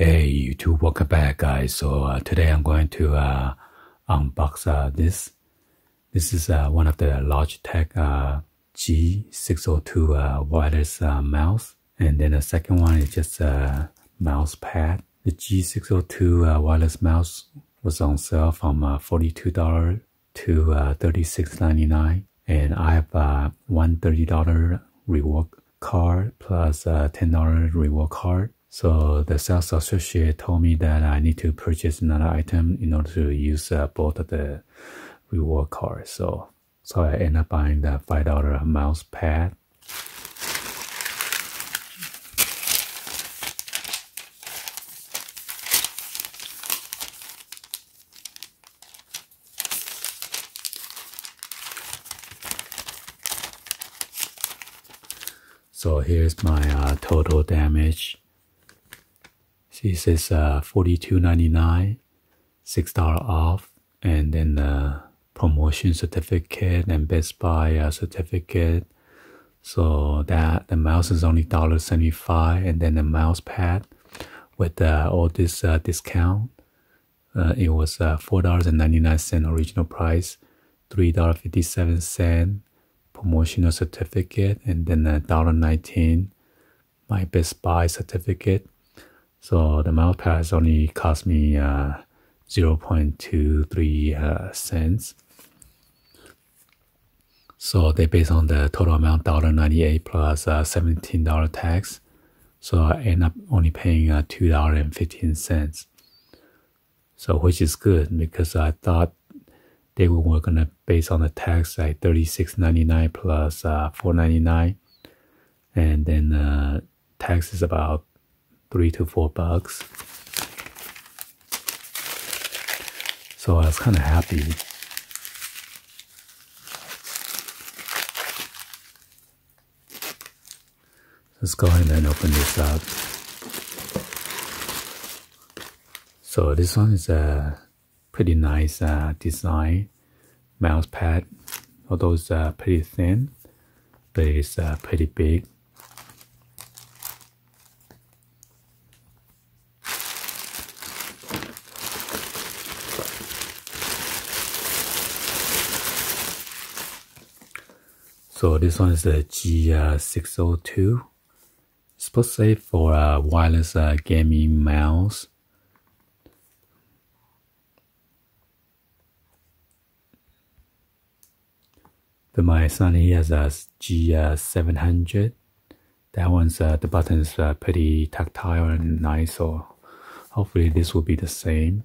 Hey YouTube, welcome back guys. So today I'm going to unbox this. This is one of the Logitech G602 wireless mouse. And then the second one is just a mouse pad. The G602 wireless mouse was on sale from $42 to $36.99. And I have one $30 reward card plus a $10 reward card. So the sales associate told me that I need to purchase another item in order to use both of the reward cards. So I ended up buying the $5 mouse pad. So here's my total damage. See, it says $42.99, $6 off, and then the promotion certificate and Best Buy certificate. So that the mouse is only $1.75, and then the mouse pad with all this discount, it was $4.99 original price, $3.57 promotional certificate, and then $1.19 my Best Buy certificate. So the mouse pad has only cost me 0.23 cents. So they based on the total amount $1.98 plus $17 tax. So I end up only paying $2.15. So which is good because I thought they were gonna base on the tax like $36.99 plus $4.99, and then tax is about $3 to $4. So I was kind of happy. Let's go ahead and open this up. So this one is a pretty nice design mouse pad, although it's pretty thin, but it's pretty big. So this one is the G602. It's supposed to say for a wireless gaming mouse. But my son, he has a G700. That one's the button's pretty tactile and nice. So hopefully this will be the same.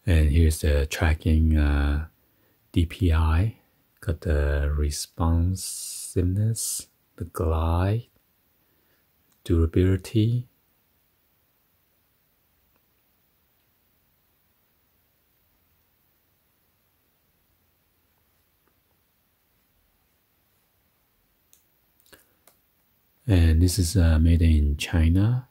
And here's the tracking DPI. Got the responsiveness, the glide, durability. And this is made in China.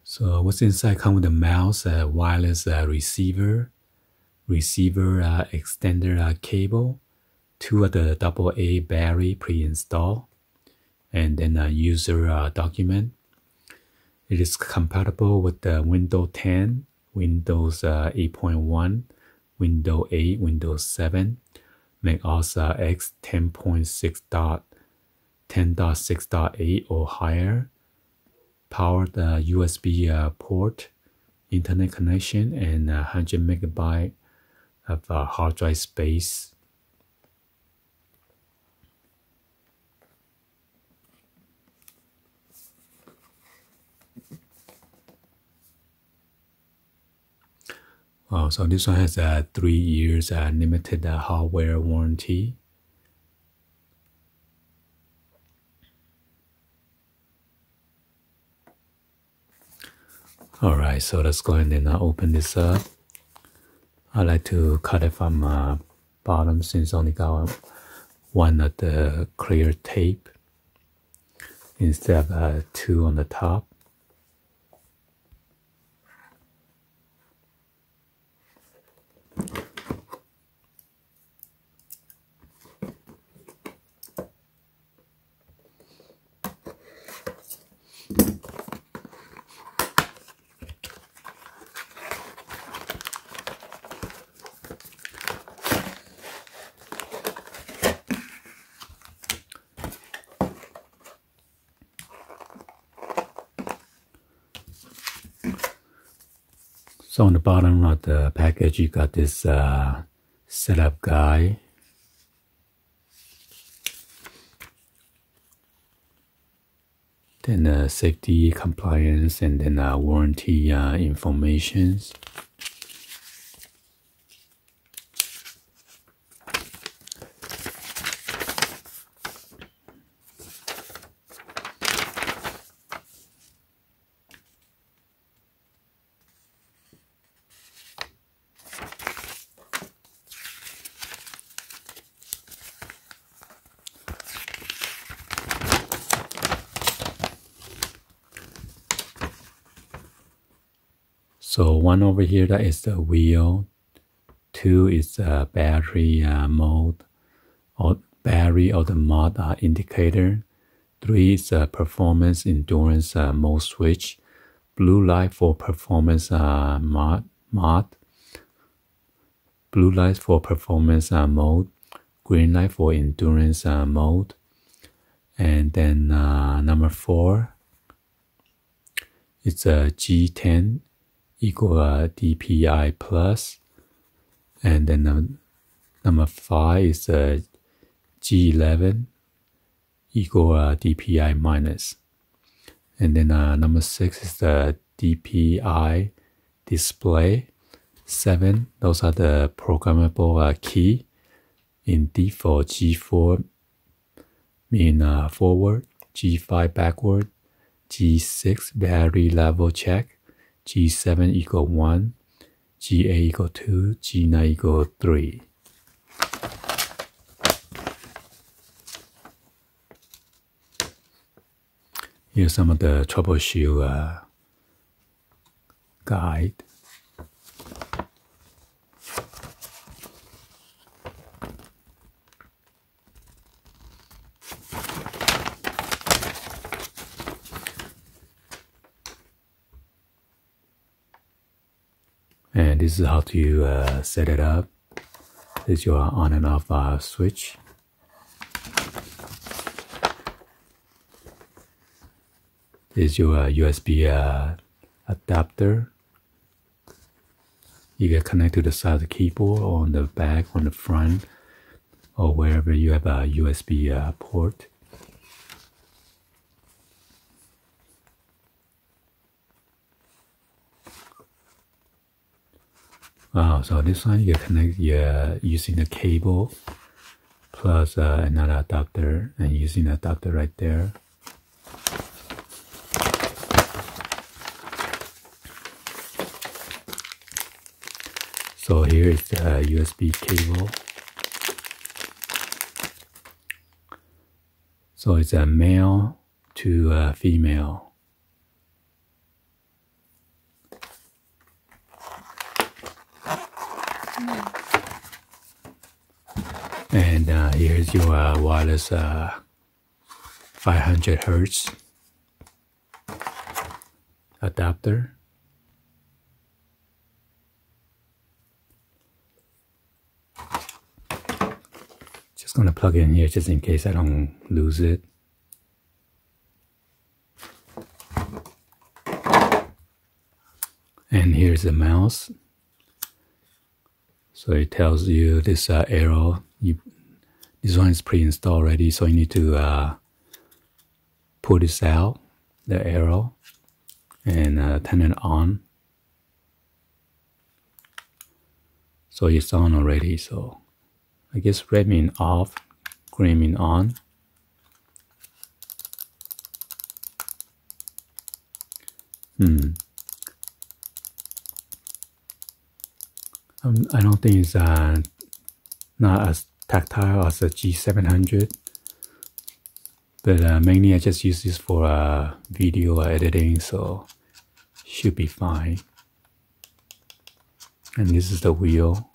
So what's inside come with a mouse, a wireless receiver extender cable, 2 of the AA battery pre-installed, and then a user document. It is compatible with the Windows 10, Windows 8.1, Windows 8, Windows 7, Mac OS X 10.6.8 or higher. Powered USB port, internet connection, and 100 megabyte of hard drive space. So this one has 3 years limited hardware warranty. Alright, so let's go ahead and open this up. I like to cut it from bottom since only got one of the clear tape instead of two on the top. So on the bottom of the package, you got this setup guide. Then safety, compliance, and then warranty informations. So one over here, that is the wheel. Two is the battery mode, or battery or the mod indicator. Three is performance endurance mode switch. Blue light for performance mod. Blue light for performance mode. Green light for endurance mode. And then number 4, it's a G10 equal DPI plus. And then number 5 is a G11 equal DPI minus. And then number 6 is the DPI display. 7, those are the programmable key. In default, G4 mean forward, G5 backward, G6 battery level check, G7 equal 1, G8 equal 2, G9 equal 3. Here's some of the troubleshoot guide. And this is how to set it up. This is your on and off switch. This is your USB adapter. You can connect to the side of the keyboard or on the back, on the front, or wherever you have a USB port. Wow, so this one you can connect using a cable plus another adapter, and using the adapter right there. So here is the USB cable. So it's a male to female. And here's your wireless 500 Hertz adapter. Just gonna plug it in here just in case I don't lose it. And here's the mouse. So it tells you this arrow. This one is pre-installed already, so you need to pull this out, the arrow, and turn it on. So it's on already. So I guess red means off, green means on. I don't think it's not as tactile as the G700, but mainly I just use this for video editing, so should be fine. And this is the wheel.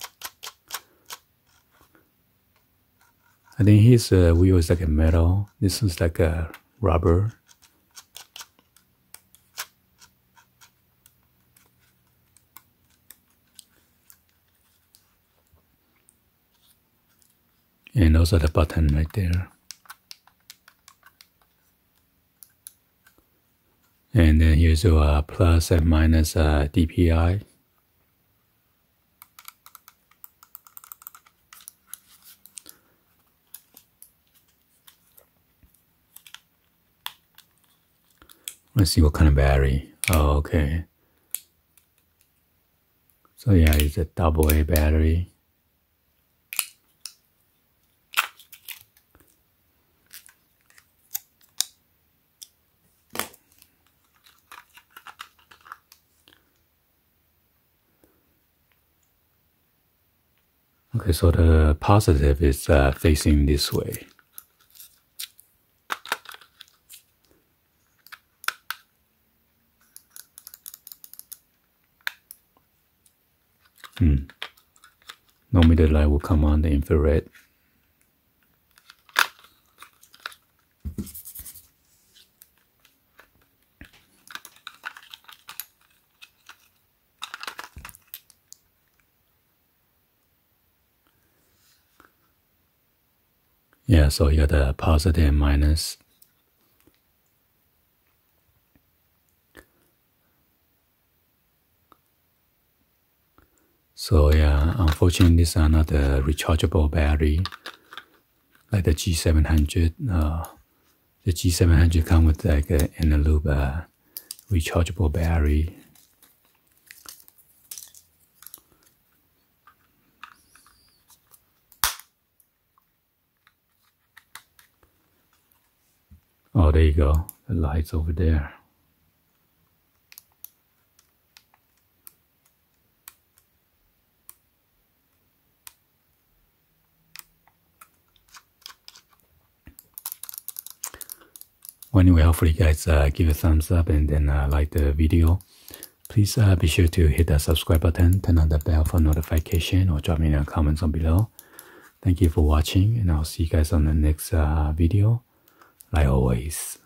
I think his wheel is like a metal. This one's like a rubber. And also the button right there. And then here's your plus and minus DPI. Let's see what kind of battery. Oh, okay. So yeah, it's a AA battery. Okay, so the positive is facing this way. Normally the light will come on the infrared. Yeah, so you got the positive and minus. So yeah, unfortunately these are not a rechargeable battery like the G700. The G700 comes with like an inner loop rechargeable battery. Oh, there you go. The light's over there. Well, anyway, hopefully you guys give a thumbs up and then like the video. Please be sure to hit that subscribe button, turn on the bell for notification, or drop me a comment on below. Thank you for watching, and I'll see you guys on the next video. Like always.